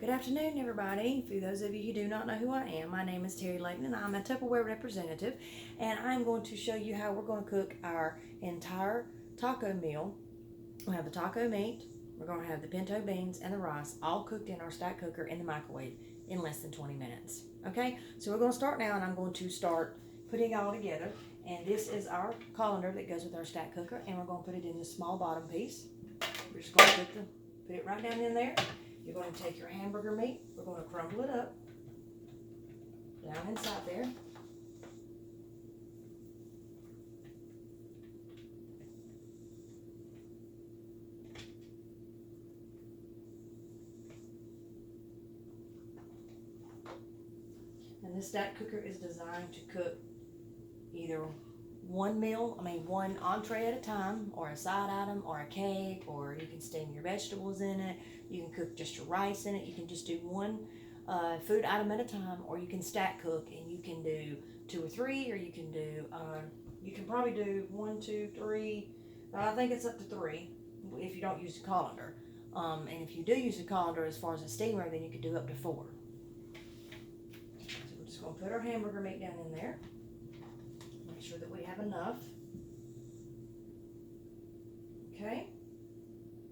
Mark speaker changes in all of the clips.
Speaker 1: Good afternoon, everybody. For those of you who do not know who I am, my name is Terry Layton, and I'm a Tupperware representative, and I'm going to show you how we're going to cook our entire taco meal. We'll have the taco meat, we're going to have the pinto beans, and the rice all cooked in our stack cooker in the microwave in less than 20 minutes. Okay, so we're going to start now, and I'm going to start putting it all together. And this is our colander that goes with our stack cooker, and we're going to put it in the small bottom piece. We're just going to put it right down in there. You're going to take your hamburger meat, we're going to crumble it up down inside there. And this stack cooker is designed to cook either one entree at a time, or a side item, or a cake, or you can steam your vegetables in it. You can cook just your rice in it. You can just do one food item at a time, or you can stack cook and you can do 2 or 3, or you can do, you can probably do 1, 2, 3. I think it's up to 3 if you don't use the colander. And if you do use the colander as far as a steamer, then you could do up to 4. So we're just going to put our hamburger meat down in there. Make sure that we have enough. Okay.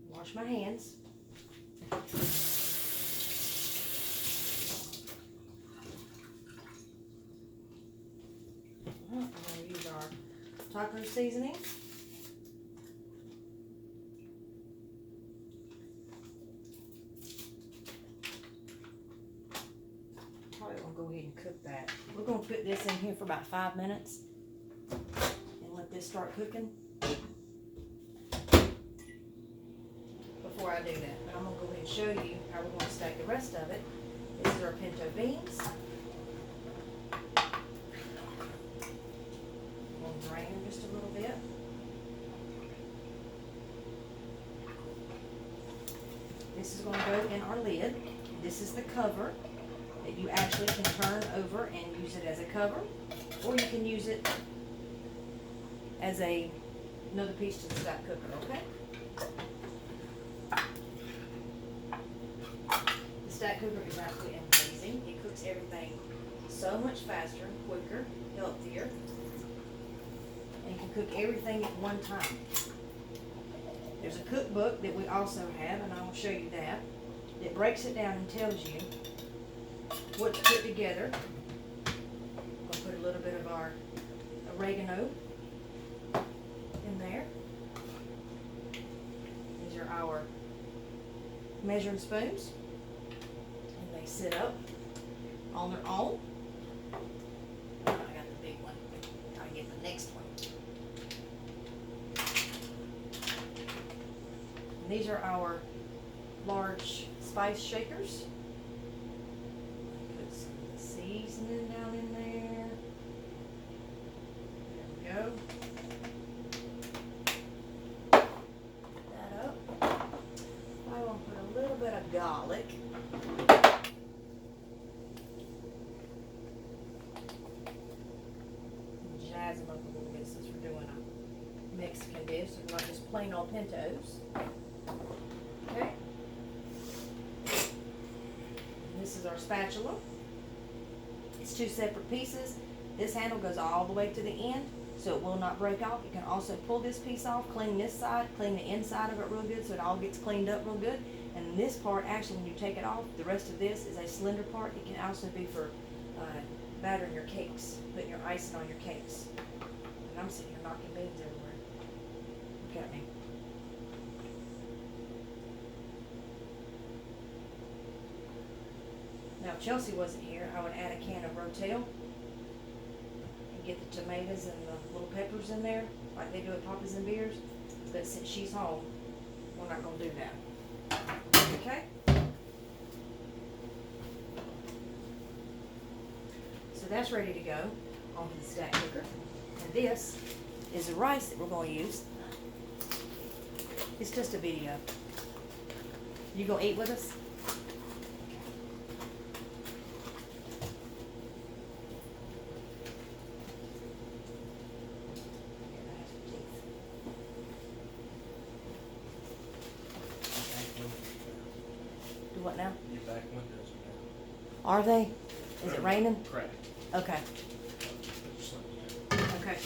Speaker 1: Wash my hands. I'm going to use our taco seasoning. Probably going to go ahead and cook that. We're going to put this in here for about 5 minutes and let this start cooking. Before I do that, but I'm going to go ahead and show you how we're going to stack the rest of it. This is our pinto beans. We'll drain them just a little bit. This is going to go in our lid. This is the cover that you actually can turn over and use it as a cover, or you can use it as another piece to the stack cooker, okay? The stack cooker is absolutely amazing. It cooks everything so much faster, quicker, healthier, and you can cook everything at one time. There's a cookbook that we also have, and I will show you that. It breaks it down and tells you what to put together. I'll put a little bit of our oregano in there. These are our measuring spoons, and they sit up on their own. I got the big one. I'll get the next one. And these are our large spice shakers. Put some of the seasoning down in there. There we go. That up. I want to put a little bit of garlic. Jazz them up a little bit since we're doing a Mexican dish, so we're not just plain old pintos. Okay. And this is our spatula. It's 2 separate pieces. This handle goes all the way to the end, so it will not break off. You can also pull this piece off, clean this side, clean the inside of it real good so it all gets cleaned up real good. And this part, actually, when you take it off, the rest of this is a slender part. It can also be for battering your cakes, putting your icing on your cakes. And I'm sitting here knocking beans everywhere. Look at me. Now, if Chelsea wasn't here, I would add a can of Rotel and get the tomatoes and the little peppers in there, like they do at Papa's and Beers. But since she's home, we're not going to do that. Okay? So that's ready to go onto the stack cooker. And this is the rice that we're going to use. It's just a video. You gonna eat with us? Do what now?
Speaker 2: Your back windows are
Speaker 1: Are they? Is it raining?
Speaker 2: down. Cracked.
Speaker 1: Okay.
Speaker 2: Just like that.
Speaker 1: Okay.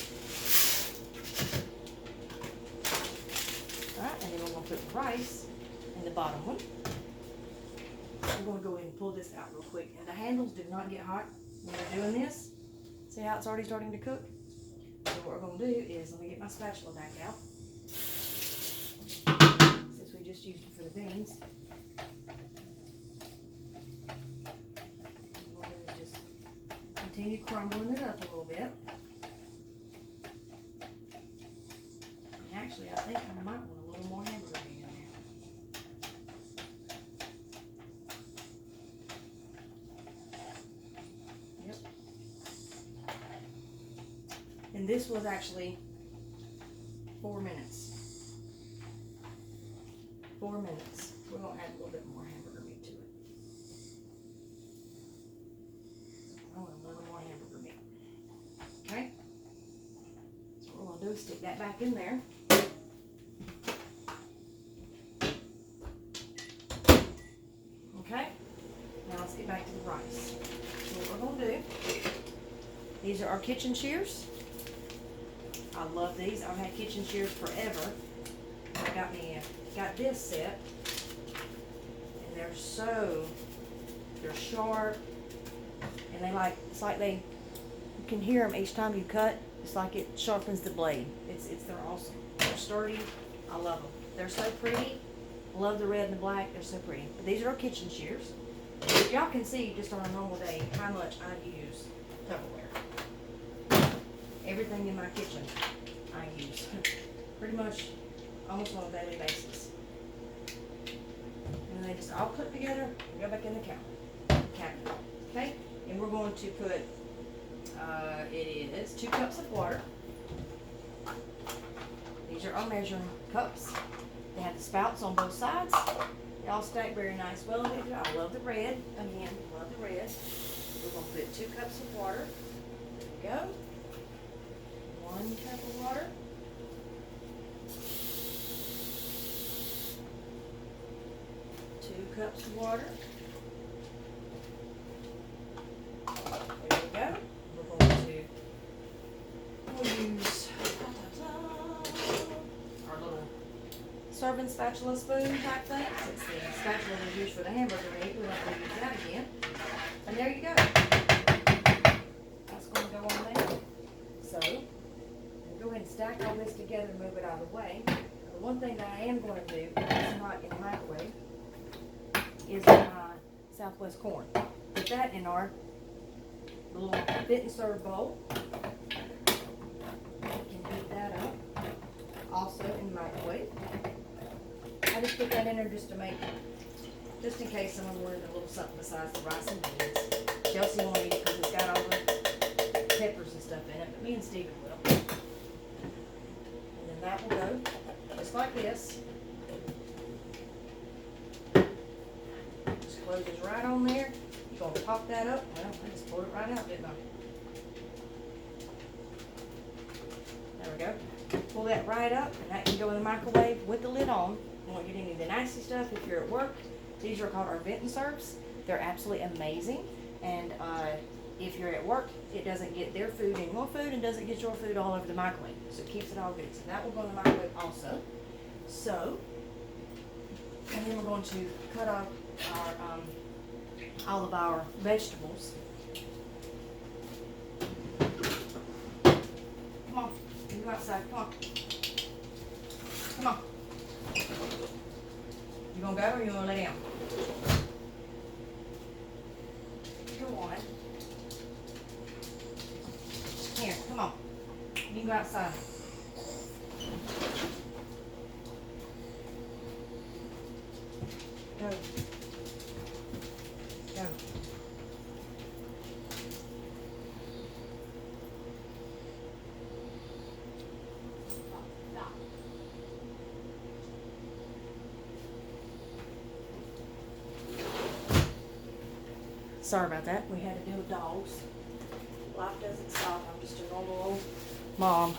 Speaker 1: Alright, and then we're gonna put the rice in the bottom one. I'm gonna go ahead and pull this out real quick. And the handles do not get hot when you're doing this. See how it's already starting to cook? So what we're gonna do is, let me get my spatula back out. Since we just used it for the beans. What we'll do is just continue crumbling it up a little bit. And actually, I think I might want a little more hamburger meat in there. Yep. And this was actually 4 minutes. 4 minutes. We're gonna add a little bit more hamburger meat to it. I want a little more hamburger meat. Okay? So what we're gonna do is stick that back in there. Okay? Now let's get back to the rice. So what we're gonna do, these are our kitchen shears. I love these. I've had kitchen shears forever. I got this set, and they're sharp, and it's like you can hear them each time you cut. It's like it sharpens the blade. They're awesome. They're sturdy. I love them. They're so pretty. I love the red and the black. They're so pretty. But these are our kitchen shears. Y'all can see just on a normal day how much I use Tupperware. Everything in my kitchen I use pretty much almost on a daily basis. And they just all put together and go back in the cabinet. Okay? And we're going to put, it is 2 cups of water. These are our measuring cups. They have the spouts on both sides. They all stack very nice. Well, I love the red. Again, love the red. We're going to put 2 cups of water. There we go. 1 cup of water. 2 cups of water. There we go. We'll use our little serving spatula spoon type thing. Since the spatula was used for the hamburger meat, we don't use that again. And there you go. That's going to go on there. So, we'll go ahead and stack all this together and move it out of the way. The one thing that I am going to do, it's not in the microwave, is my Southwest corn. Put that in our little fit and serve bowl. We can heat that up. Also in the microwave. I just put that in there just in case someone wanted a little something besides the rice and beans. Chelsea won't eat it because it's got all the peppers and stuff in it, but me and Stephen will. And then that will go just like this. Just closes right on there. You're going to pop that up. Well, I just poured it right out, didn't I? There we go. Pull that right up, and that can go in the microwave with the lid on. You won't get any of the nasty stuff if you're at work. These are called our vent and serves. They're absolutely amazing. And if you're at work, it doesn't get their food in your food and doesn't get your food all over the microwave. So it keeps it all good. So that will go in the microwave also. So, and then we're going to cut off our all of our vegetables. Come on, you go outside. Come on. Come on. You gonna go or you gonna lay down? Go on. Here, come on. You can go outside. Go. Go. Sorry about that. We had to deal with dogs. Life doesn't stop. I'm just a normal old mom.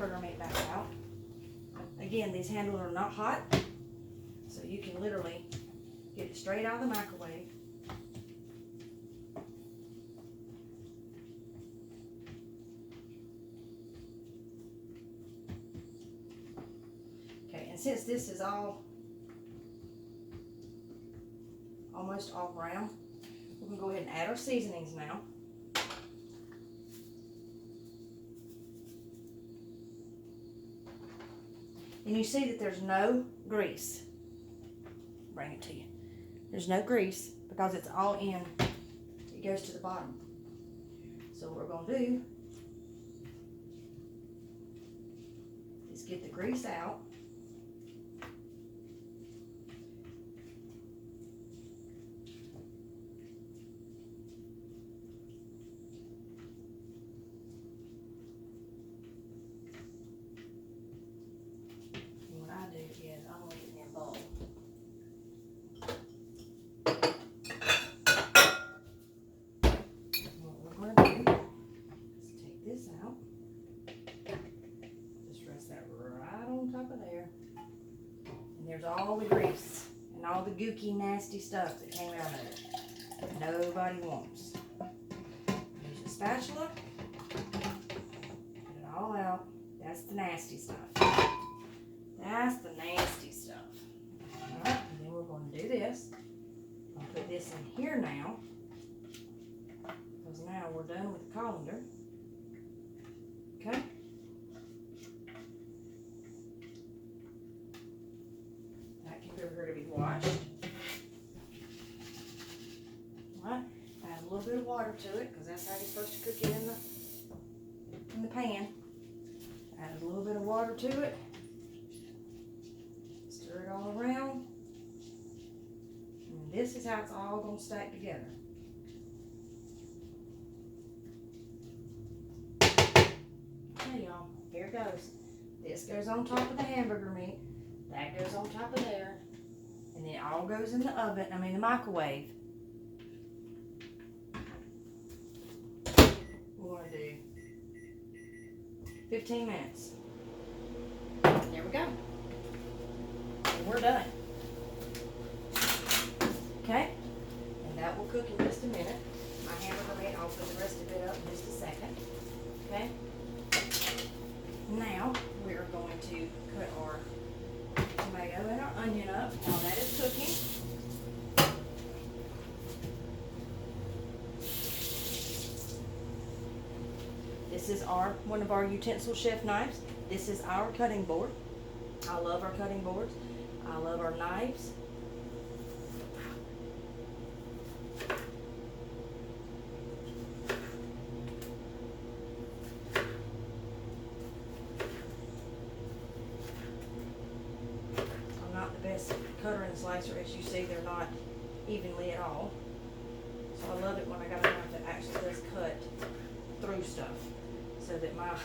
Speaker 1: hamburger meat back out. Again, these handles are not hot, so you can literally get it straight out of the microwave. Okay, and since this is almost all brown, we're gonna go ahead and add our seasonings now. And you see that there's no grease. Bring it to you. There's no grease because it's all in. It goes to the bottom. So what we're gonna do is get the grease out. There's all the grease and all the gooky, nasty stuff that came out of it. Nobody wants. Use a spatula. Get it all out. That's the nasty stuff. That's the nasty stuff. Alright, and then we're going to do this. I'm going to put this in here now. Because now we're done with the colander. Okay? For her to be washed. Alright, add a little bit of water to it because that's how you're supposed to cook it in the pan. Add a little bit of water to it. Stir it all around. And this is how it's all going to stack together. Okay, y'all, here it goes. This goes on top of the hamburger meat. That goes on top of there. And then it all goes in the oven, the microwave. We're going to do 15 minutes. There we go. And we're done. Okay? And that will cook in just a minute. My hamburger meat, I'll put the rest of it up in just a second. Okay? Now, we're going to cut our tomato and our onion up while that is cooking. This is one of our utensil chef knives. This is our cutting board. I love our cutting boards. I love our knives. Cutter and slicer, as you see, they're not evenly at all. So I love it when I got a knife that actually does cut through stuff, so that my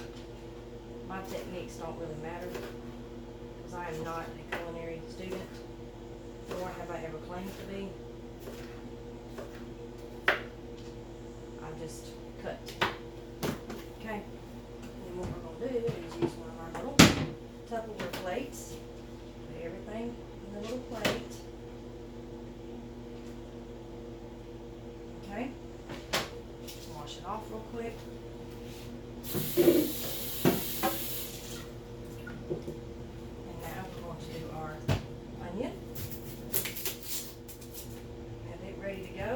Speaker 1: techniques don't really matter, because I am not a culinary student, nor have I ever claimed to be. I just cut. Okay, and what we're going to do is use one of our little Tupperware plates. Put everything in the little plate. Okay, wash it off real quick. And now we're going to do our onion. Have it ready to go.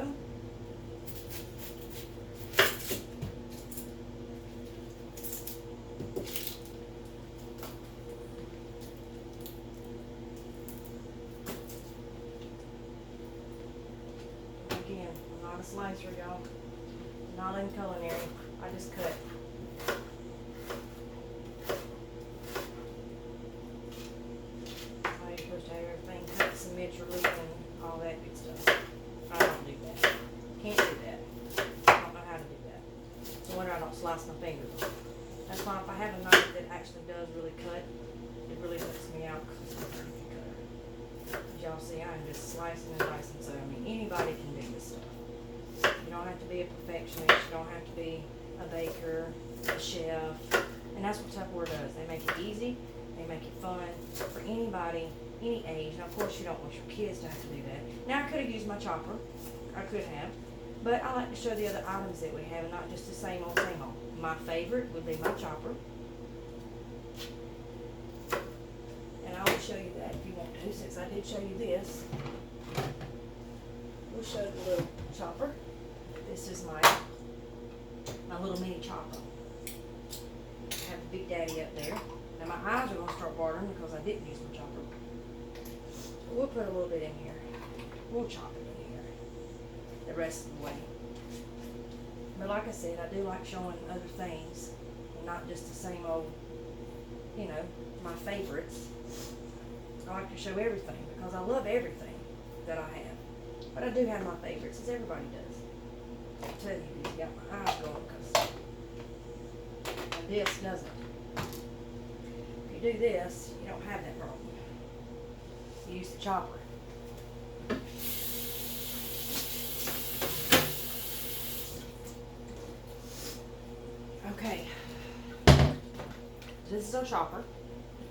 Speaker 1: Again, I'm not a slicer, y'all. Not in culinary. I just cut. You're supposed to have everything cut symmetrically and all that good stuff. I don't do that. Can't do that. I don't know how to do that. No wonder I don't slice my fingers. That's why if I have a knife that actually does really cut, it really helps me out because it's a pretty good cutter. As y'all see, I'm just slicing and dicing. So, I mean, anybody can do this stuff. You don't have to be a perfectionist. You don't have to be a baker, a chef, an And that's what Tupperware does. They make it easy, they make it fun for anybody, any age. Now, of course, you don't want your kids to have to do that. Now, I could have used my chopper. I could have. But I like to show the other items that we have and not just the same old, same old. My favorite would be my chopper. And I will show you that if you want to, since I did show you this. We'll show the little chopper. This is my little mini chopper. I have the Big Daddy up there. Now my eyes are going to start watering because I didn't use my chopper. We'll put a little bit in here. We'll chop it in here the rest of the way. But like I said, I do like showing other things and not just the same old, you know, my favorites. I like to show everything because I love everything that I have. But I do have my favorites, as everybody does. I'll tell you, these got my eyes going because this doesn't. If you do this, you don't have that problem. You use the chopper. Okay. This is our chopper,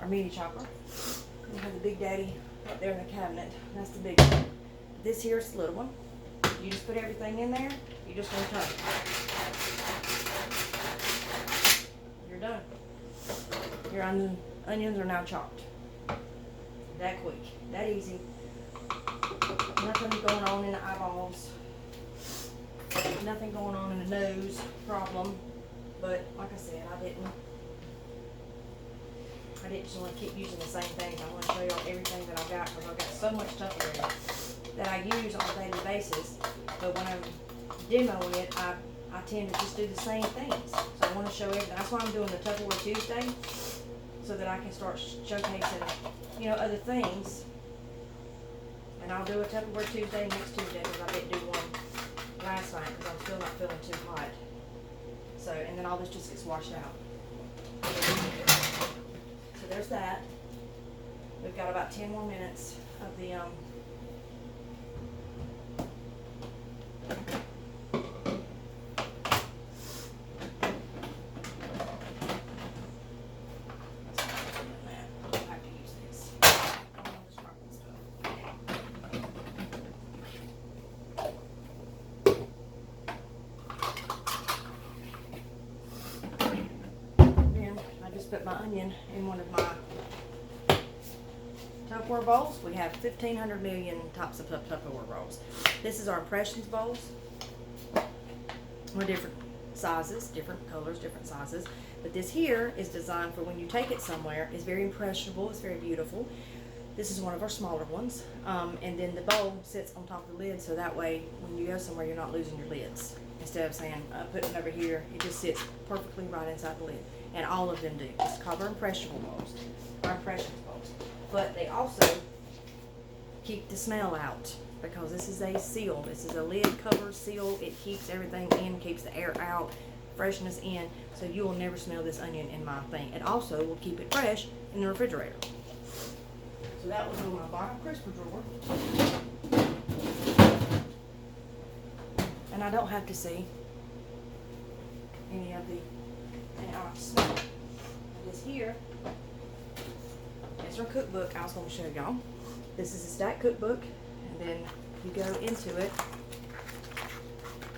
Speaker 1: our mini chopper. We have the Big Daddy up there in the cabinet. That's the big one. This here is the little one. You just put everything in there. You just want to turn it. You're done. Your onions are now chopped. That quick, that easy. Nothing going on in the eyeballs. Nothing going on in the nose problem. But like I said, I didn't just want to keep using the same things. I want to show y'all everything that I've got because I've got so much Tupperware that I use on a daily basis. But when I'm demoing it, I tend to just do the same things. So I want to show everything. That's why I'm doing the Tupperware Tuesday, so that I can start showcasing, you know, other things. And I'll do a Tupperware Tuesday next Tuesday because I didn't do one last night because I'm still not feeling too hot. So, and then all this just gets washed out. So there's that. We've got about 10 more minutes of the put my onion in one of my Tupperware bowls. We have 1,500 million types of Tupperware bowls. This is our impressions bowls. We're different sizes, different colors, different sizes. But this here is designed for when you take it somewhere. It's very impressionable. It's very beautiful. This is one of our smaller ones. And then the bowl sits on top of the lid, so that way when you go somewhere, you're not losing your lids. Instead of saying, putting it over here, it just sits perfectly right inside the lid. And all of them do. It's called our impressionable bowls, our impressions bowls. But they also keep the smell out because this is a seal. This is a lid cover seal. It keeps everything in, keeps the air out, freshness in, so you will never smell this onion in my thing. It also will keep it fresh in the refrigerator. So that was in my bottom crisper drawer. And I don't have to see any of the, and I smell it. This here is our cookbook I was going to show y'all. This is a stack cookbook, and then you go into it,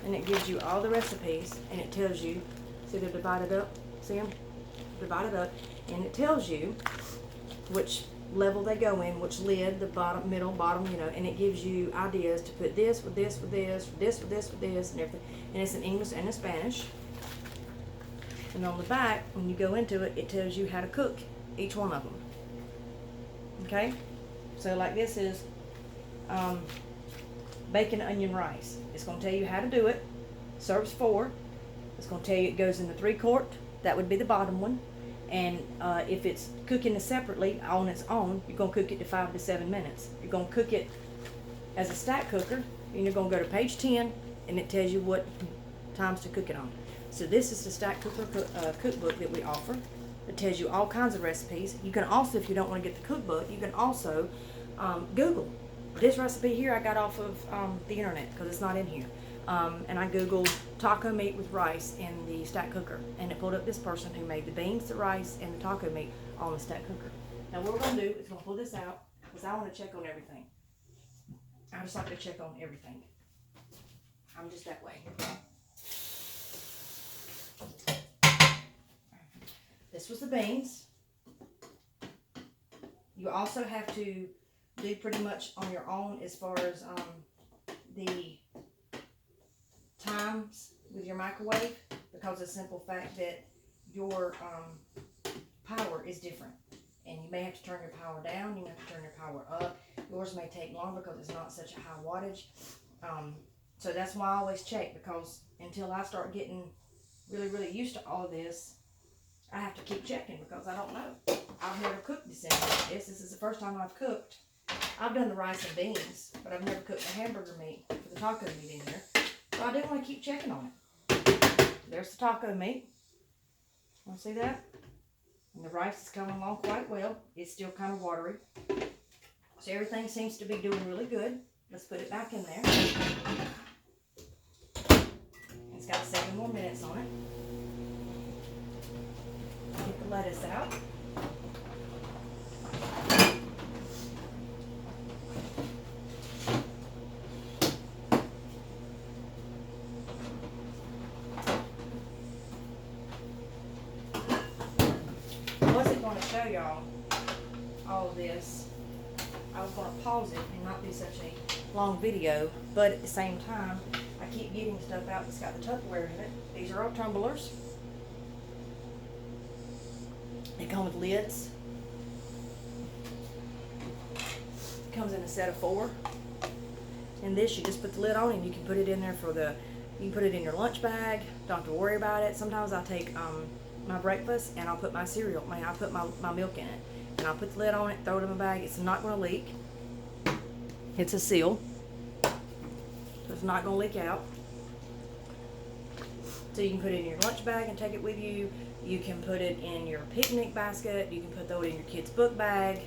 Speaker 1: and it gives you all the recipes, and it tells you, see they're divided up, see them? Divided up, and it tells you which level they go in, which lid, the bottom, middle, bottom, you know, and it gives you ideas to put this with this with this, this with this with this, and everything. And it's in English and in Spanish. And on the back, when you go into it, it tells you how to cook each one of them. Okay? So like this is bacon, onion, rice. It's going to tell you how to do it. Serves 4. It's going to tell you it goes in the 3-quart. That would be the bottom one. And if it's cooking it separately on its own, you're going to cook it to 5 to 7 minutes. You're going to cook it as a stack cooker, and you're going to go to page 10, and it tells you what times to cook it on. So this is the stack cooker cookbook that we offer. It tells you all kinds of recipes. You can also, if you don't want to get the cookbook, you can also Google. This recipe here I got off of the internet because it's not in here. And I googled taco meat with rice in the stack cooker, and it pulled up this person who made the beans, the rice, and the taco meat on the stack cooker. Now what we're gonna do is we'll pull this out because I want to check on everything. I just like to check on everything. I'm just that way. This was the beans. You also have to do pretty much on your own as far as the times with your microwave, because of the simple fact that your power is different. And you may have to turn your power down, you may have to turn your power up. Yours may take longer because it's not such a high wattage. So that's why I always check, because until I start getting really used to all this, I have to keep checking because I don't know. I've never cooked this anything like this. This is the first time I've cooked. I've done the rice and beans, but I've never cooked the hamburger meat for the taco meat in here. So I do want to keep checking on it. There's the taco meat. Want to see that? And the rice is coming along quite well. It's still kind of watery. So everything seems to be doing really good. Let's put it back in there. It's got 7 more minutes on it. Get the lettuce out. I wasn't going to show y'all all of this. I was going to pause it and not do such a long video, but at the same time, I keep getting stuff out that's got the Tupperware in it. These are our tumblers. They come with lids. It comes in a set of 4. And this, you just put the lid on and you can put it in there for the, you can put it in your lunch bag. Don't have to worry about it. Sometimes I take my breakfast and I'll put my cereal, I'll put my milk in it. And I'll put the lid on it, throw it in my bag. It's not going to leak. It's a seal. So it's not going to leak out. So you can put it in your lunch bag and take it with you. You can put it in your picnic basket. You can throw it in your kid's book bag.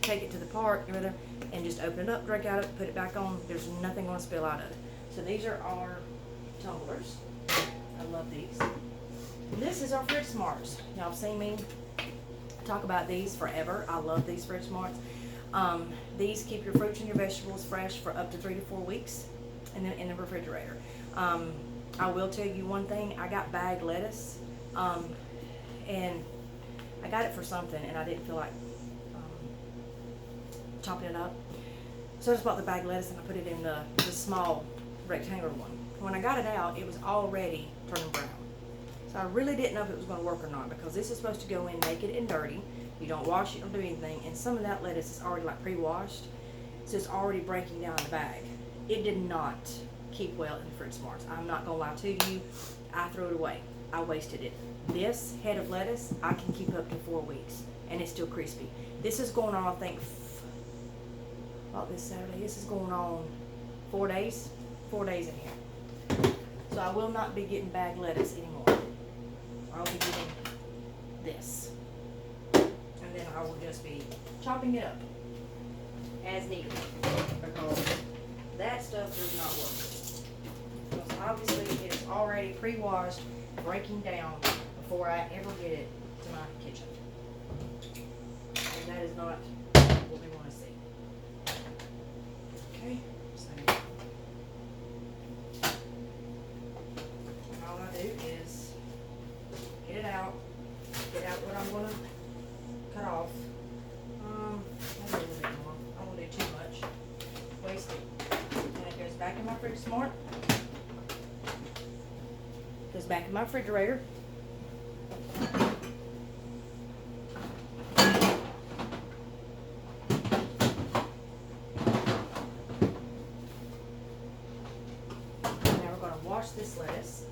Speaker 1: Take it to the park, and just open it up, drink out of it, put it back on. There's nothing going to spill out of it. So these are our tumblers. I love these. And this is our Fridge Smarts. Y'all have seen me talk about these forever. I love these Fridge Smarts. These keep your fruits and your vegetables fresh for up to 3 to 4 weeks in the refrigerator. I will tell you one thing. I got bagged lettuce, and I got it for something, and I didn't feel like chopping it up. So I just bought the bagged lettuce and I put it in the small rectangular one. When I got it out, it was already turning brown. So I really didn't know if it was going to work or not, because this is supposed to go in naked and dirty. You don't wash it, don't do anything, and some of that lettuce is already like pre-washed, so it's already breaking down in the bag. It did not keep well in the Fridge Smarts. I'm not going to lie to you. I threw it away. I wasted it. This head of lettuce, I can keep up to 4 weeks, and it's still crispy. This is going on, I think, about this Saturday. This is going on 4 days. 4 days in here. So I will not be getting bagged lettuce anymore. I'll be getting this. And then I will just be chopping it up as needed, because that stuff does not work. Because obviously it is already pre-washed, breaking down before I ever get it to my kitchen. And that is not what we want to see. Okay, so and all I do is get it out what I'm going to cut off. Maybe a little bit more. I won't do too much. Waste it. And it goes back in my Fridge Smart. Goes back in my refrigerator. Now we're going to wash this lettuce.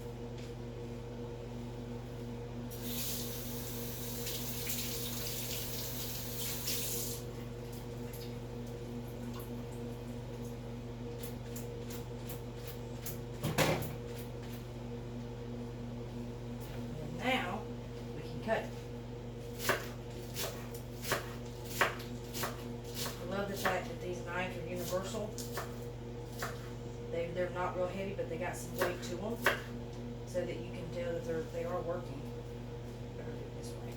Speaker 1: but they got some weight to them so that you can tell that they are working. Better do it this way.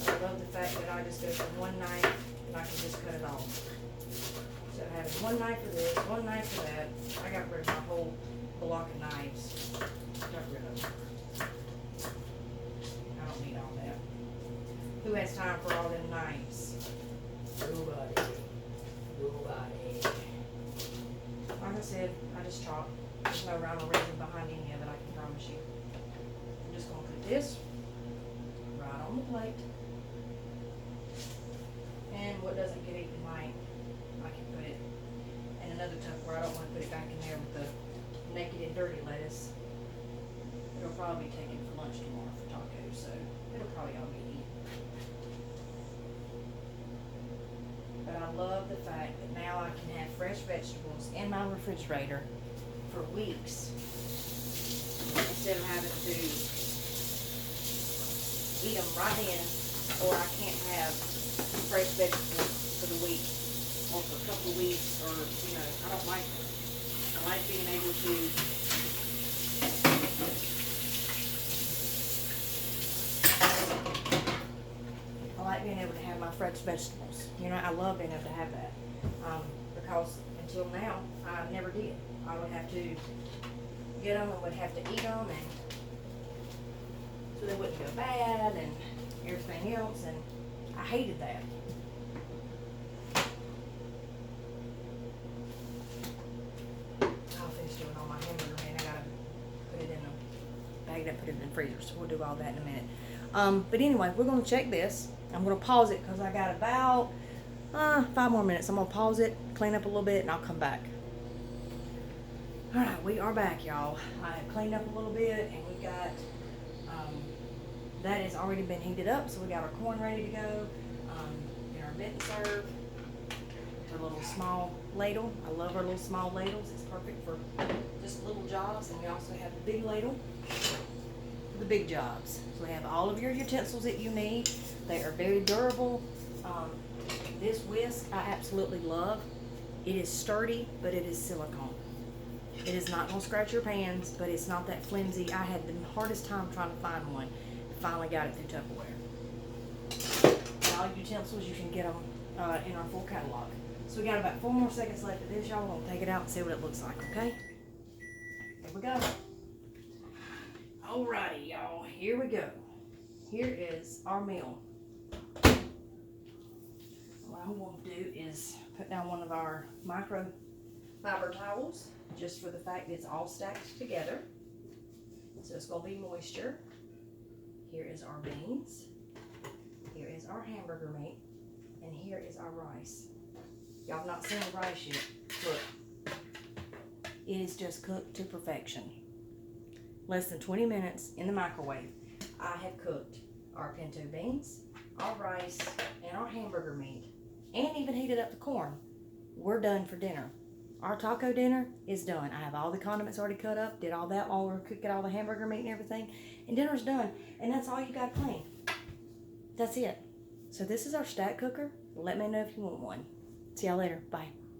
Speaker 1: I love the fact that I just go from one knife and I can just cut it off. So having one knife for this, one knife for that, I got rid of my whole block of knives. Got rid of them. I don't need all that. Who has time for all them knives? Nobody. Like I said, I just chop. There's no rhyme or reason behind any of it, I can promise you. I'm just gonna put this right on the plate. And what doesn't get eaten right, I can put it in another Tupperware. I don't want to put it back in there with the naked and dirty lettuce. It'll probably be taken for lunch tomorrow for tacos, so it'll probably all be eaten. But I love the fact that now I can have fresh vegetables in my refrigerator for weeks instead of having to eat them right in, or I can't have fresh vegetables for the week or for a couple of weeks, or I don't like that. I like being able to have my fresh vegetables. I love being able to have that. Because until now, I never did. I would have to get them and would have to eat them, and so they wouldn't go bad and everything else, and I hated that. I'll finish doing all my hamburger, man. I gotta put it in a bag and put it in the freezer, so we'll do all that in a minute. But anyway, we're gonna check this. I'm gonna pause it because I got about 5 more minutes. I'm gonna pause it, clean up a little bit, and I'll come back. All right, we are back, y'all. I have cleaned up a little bit, and we got that has already been heated up, so we got our corn ready to go in our bent and serve. Our little small ladle. I love our little small ladles. It's perfect for just little jobs, and we also have the big ladle for the big jobs. So we have all of your utensils that you need. They are very durable. This whisk I absolutely love. It is sturdy, but it is silicone. It is not going to scratch your pans, but it's not that flimsy. I had the hardest time trying to find one. Finally got it through Tupperware. All utensils, you can get them in our full catalog. So we got about 4 more seconds left of this, y'all. We'll take it out and see what it looks like, okay? Here we go. Alrighty, y'all. Here we go. Here is our meal. What I'm going to do is put down one of our microfiber towels, just for the fact that it's all stacked together. So it's going to be moisture. Here is our beans. Here is our hamburger meat. And here is our rice. Y'all have not seen the rice yet. Look. It is just cooked to perfection. Less than 20 minutes in the microwave. I have cooked our pinto beans, our rice, and our hamburger meat, and even heated up the corn. We're done for dinner. Our taco dinner is done. I have all the condiments already cut up, did all that while we were cooking all the hamburger meat and everything, and dinner's done. And that's all you got to clean. That's it. So this is our stack cooker. Let me know if you want one. See y'all later. Bye.